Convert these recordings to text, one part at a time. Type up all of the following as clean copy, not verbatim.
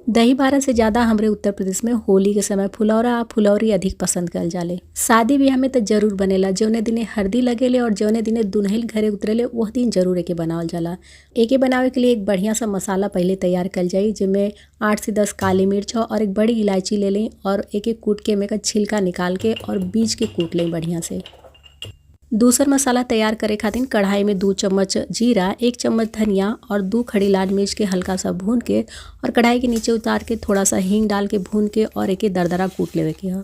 दही बारा से ज़्यादा हमारे उत्तर प्रदेश में होली के समय फुलौरा आ फुलौरी अधिक पसंद कल जाले। शादी ब्याह में तो जरूर बनेला। जौने दिने हल्दी लगेले और जौने दिने दुल्हन घरे उतरेले वह दिन जरूर एके बनावल जाला। एके बनावे के लिए एक बढ़िया सा मसाला पहले तैयार कल जाई, जिसमें 8 से 10 काली मिर्च और एक बड़ी इलायची ले लें और एक कूट के में का छिलका निकाल के और बीज के कूट लें बढ़िया से। दूसर मसाला तैयार करे खातिर कढ़ाई में 2 चम्मच जीरा, 1 चम्मच धनिया और 2 खड़ी लाल मिर्च के हल्का सा भून के और कढ़ाई के नीचे उतार के थोड़ा सा हींग डाल के भून के और एक दरदरा कूट लेवे के है।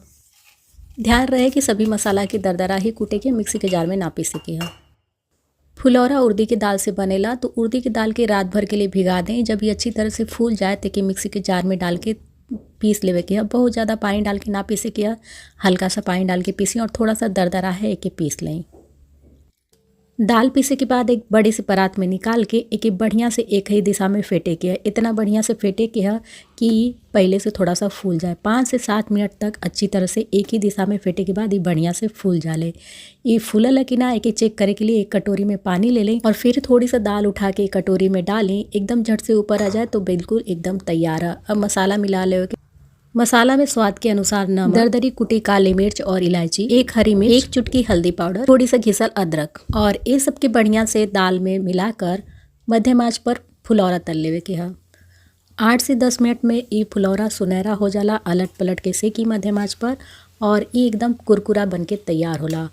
ध्यान रहे कि सभी मसाला के दरदरा ही कूटे के मिक्सी के जार में ना पीसे के है। फुलौरा उड़दी की दाल से बनेला, तो उड़दी की दाल के रात भर के लिए भिगा दें। जब ये अच्छी तरह से फूल जाए तो मिक्सी के जार में डाल के पीस लेवे के है। बहुत ज़्यादा पानी डाल के ना पीसे के है, हल्का सा पानी डाल के पीसें और थोड़ा सा दरदरा है एक पीस लें। दाल पीसे के बाद एक बड़ी सी परात में निकाल के एक बढ़िया से एक ही दिशा में फेंटे के है। इतना बढ़िया से फेंटे के है कि पहले से थोड़ा सा फूल जाए। 5 से 7 मिनट तक अच्छी तरह से एक ही दिशा में फेंटे के बाद ये बढ़िया से फूल जाले। ये फूलल है कि ना एक चेक करे के लिए एक कटोरी में पानी ले लें और फिर थोड़ी सा दाल उठा के कटोरी में डालें। एकदम झट से ऊपर आ जाए तो बिल्कुल एकदम तैयार है। अब मसाला मिला ले। मसाला में स्वाद के अनुसार नमक, दरदरी कुटी काली मिर्च और इलायची, 1 हरी मिर्च, 1 चुटकी हल्दी पाउडर, थोड़ी सा घिसल अदरक और ये सब के बढ़िया से दाल में मिलाकर मध्यम आंच पर फुलौरा तल लेवे के है। 8 से 10 मिनट में ये फुलौरा सुनहरा हो जाला। अलट पलट के सेकी मध्यम आंच पर और ये एकदम कुरकुरा बन के तैयार होला।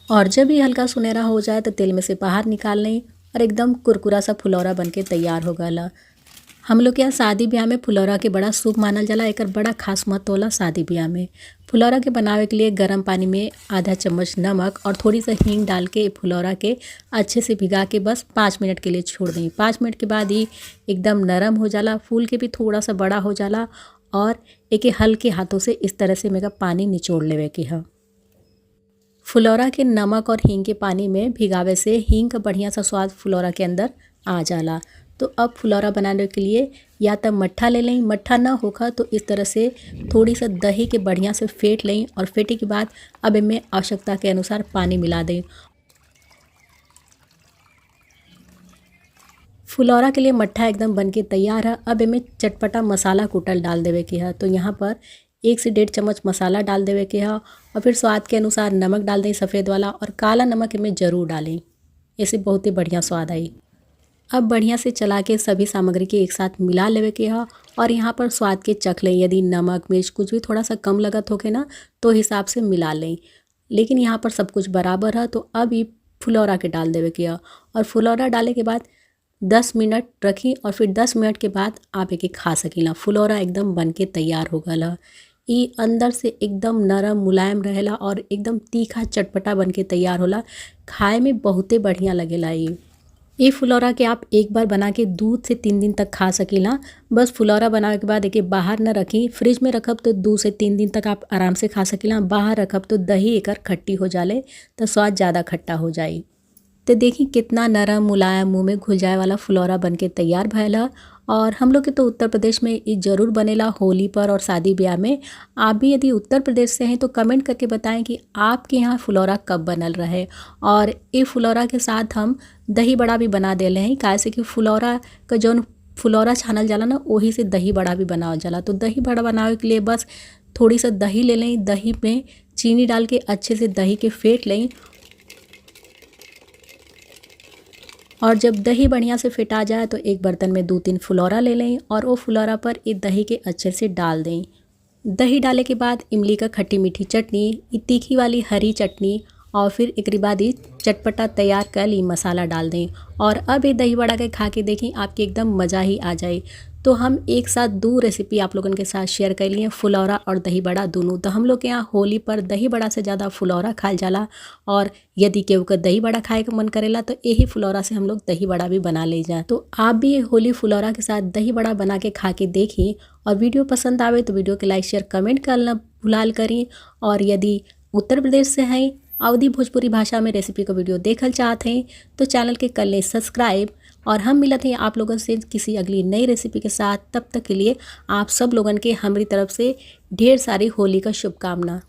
और जब ये हल्का सुनहरा हो जाए तो तेल में से बाहर निकाल लें और एकदम कुरकुरा सा फुलौरा बन के तैयार हो गला। हम लोग के यहाँ शादी ब्याह में फुलौरा के बड़ा शुभ मानल जाला। एक बड़ा खास महत्व होला शादी ब्याह में। फुलौरा के बनावे के लिए गर्म पानी में आधा चम्मच नमक और थोड़ी सा हींग डाल के फुलौरा के अच्छे से भिगा के बस 5 मिनट के लिए छोड़ दें। 5 मिनट के बाद ही एकदम नरम हो जाला, फूल के भी थोड़ा सा बड़ा हो जाला और एक हल्के हाथों से इस तरह से मेरा पानी निचोड़ लेवे के है। फुलौरा के नमक और हींग के पानी में भिगावे से हींग का बढ़िया सा स्वाद फुलौरा के अंदर आ जाला। तो अब फुलौरा बनाने के लिए या तो मट्ठा ले लें, मट्ठा ना होगा तो इस तरह से थोड़ी सा दही के बढ़िया से फेंट लें और फेंटे के बाद अब इनमें आवश्यकता के अनुसार पानी मिला दें। फुलौरा के लिए मट्ठा एकदम बन के तैयार है। अब इनमें चटपटा मसाला कुटल डाल देवे के है। तो यहाँ पर 1 से 1.5 चम्मच मसाला डाल देवे के है और फिर स्वाद के अनुसार नमक डाल दें सफ़ेद वाला और काला नमक इनमें ज़रूर डालें, इससे बहुत ही बढ़िया स्वाद आई। अब बढ़िया से चला के सभी सामग्री के एक साथ मिला लेवे के है और यहाँ पर स्वाद के चख लें। यदि नमक मिर्च कुछ भी थोड़ा सा कम लगत होके ना तो हिसाब से मिला लें, लेकिन यहाँ पर सब कुछ बराबर है। तो अब ये फुलौरा के डाल देवे के है और फुलौरा डाले के बाद 10 मिनट रखी और फिर 10 मिनट के बाद आप एक खा सकीला। फुलौरा एकदम बन के तैयार हो गला। ये अंदर से एकदम नरम मुलायम रहेला और एकदम तीखा चटपटा बन के तैयार होला। खाए में बहुते बढ़िया लगेला। ये फुलौरा के आप एक बार बना के 2 से 3 दिन तक खा सकीला। बस फुलौरा बनावे के बाद एक बाहर न रखी, फ्रिज में रखब तो 2 से 3 दिन तक आप आराम से खा सकीला। बाहर रखब तो दही एकर खट्टी हो जाले तो स्वाद ज़्यादा खट्टा हो जाए। तो देखी कितना नरम मुलायम मुँह में घुल जाए वाला फुलौरा बन के तैयार भयल है। और हम लोग के तो उत्तर प्रदेश में ये ज़रूर बनेला होली पर और शादी ब्याह में। आप भी यदि उत्तर प्रदेश से हैं तो कमेंट करके बताएं कि आपके यहाँ फुलौरा कब बनल रहे। और ये फुलौरा के साथ हम दही बड़ा भी बना देले हैं, कैसे कि फुलौरा का जौन फुलौरा छानल जाला ना वही से दही बड़ा भी बनावल जाला। तो दही बड़ा बनावे के लिए बस थोड़ी सा दही ले लें, दही में चीनी डाल के अच्छे से दही के फेंट लें और जब दही बढ़िया से फेंटा जाए तो एक बर्तन में 2-3 फुलौरा ले लें और वो फुलौरा पर ये दही के अच्छे से डाल दें। दही डाले के बाद इमली का खट्टी मीठी चटनी, ये तीखी वाली हरी चटनी और फिर एक बाद ही चटपटा तैयार कर ली मसाला डाल दें। और अब ये दही बड़ा के खा के देखें, आपके एकदम मज़ा ही आ जाए। तो हम एक साथ 2 रेसिपी आप लोगों के साथ शेयर कर लिए, फुलौरा और दही बड़ा दोनों। तो हम लोग के यहाँ होली पर दही बड़ा से ज़्यादा फुलौरा खाल जाला और यदि केहू का दही बड़ा खाए का मन करेला तो यही फुलौरा से हम लोग दही बड़ा भी बना ले जाए। तो आप भी होली फुलौरा के साथ दही बड़ा बना के खा के देखिए और वीडियो पसंद आवे तो वीडियो के लाइक शेयर कमेंट करना भुलाल करें। और यदि उत्तर प्रदेश से हैं अवधी भोजपुरी भाषा में रेसिपी का वीडियो देखल चाहते हैं तो चैनल के कर लें सब्सक्राइब। और हम मिलते हैं आप लोगों से किसी अगली नई रेसिपी के साथ। तब तक के लिए आप सब लोगों के हमारी तरफ से ढेर सारी होली का शुभकामना।